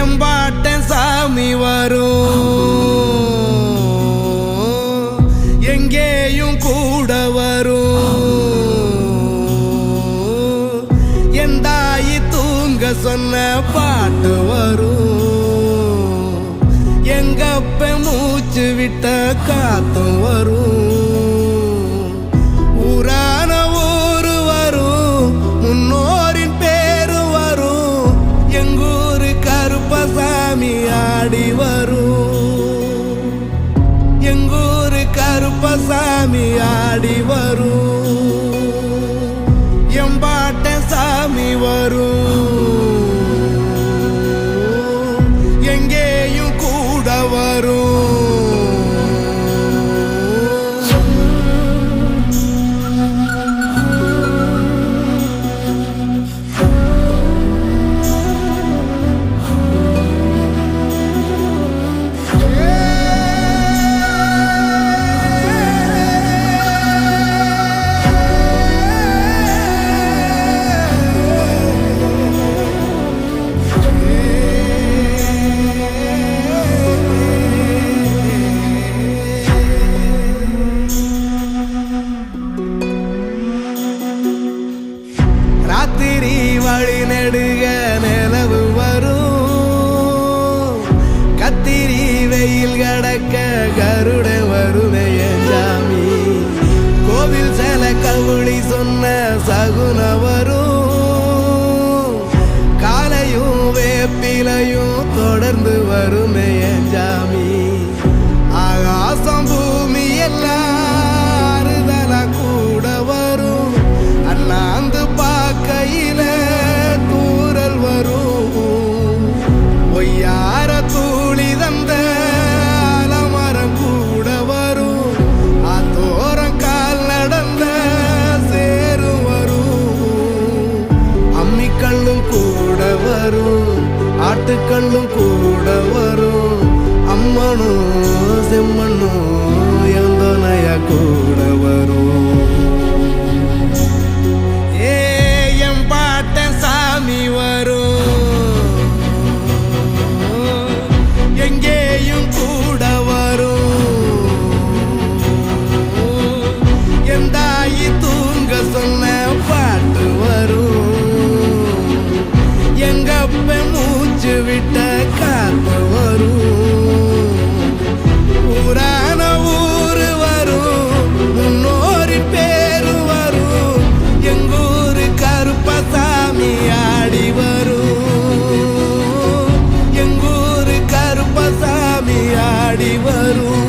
எம்பாட்டன் சாமி வரும், எங்கேயும் கூட வரும். என் தாயி தூங்க சொன்ன பாட்டு வரும், எங்கப்ப மூச்சு விட்ட காத்தும் வரும். ஊரான ஊரு வரும், முன்னோரின் பேரு வரும். எங்கூரு கருப்பசாமி ஆடி வரும், எங்கூரு கருப்பசாமி ஆடி வரும். எம்பாட்டன் சாமி வரும், எங்கேயும் கூட வரும். ராத்திரி வழி நெடுக நிலவு வரும், கத்திரி வெயில் கடக்க கருட வருமே சாமி. கோவில் சில கவுளி சொன்ன சகுன வரும், காலையும் வேப்பிலையும் தொடர்ந்து வருமே சாமி. ஆகாசம் பூமி எல்லாம் கூட வரும், அண்ணாந்து கையில தூரல் வரும். பொய்யார தூளி தந்த அலமரம் கூட வரும், ஆத்தோரம் கால் நடந்த சேரும் வரும். அம்மிக்கல்லும் கூட வரும், ஆட்டுக்கல்லும் கூட வரும். அம்மனும் செம்மண்ணும் எந்தனைய கூட வரும். சாமி வரும், எங்கேயும் கூட வரும். என் தாயி தூங்க சொன்ன பாட்டு வரும், எங்கப்ப மூச்சு விட்ட காத்து வரும். ஊரான ஊரு வரும், முன்னோரின் பேரு வரும். எங்கூரு கருப்பசாமி ஆடி வரும், எங்கூரு கருப்பசாமி ஆடி வரும்.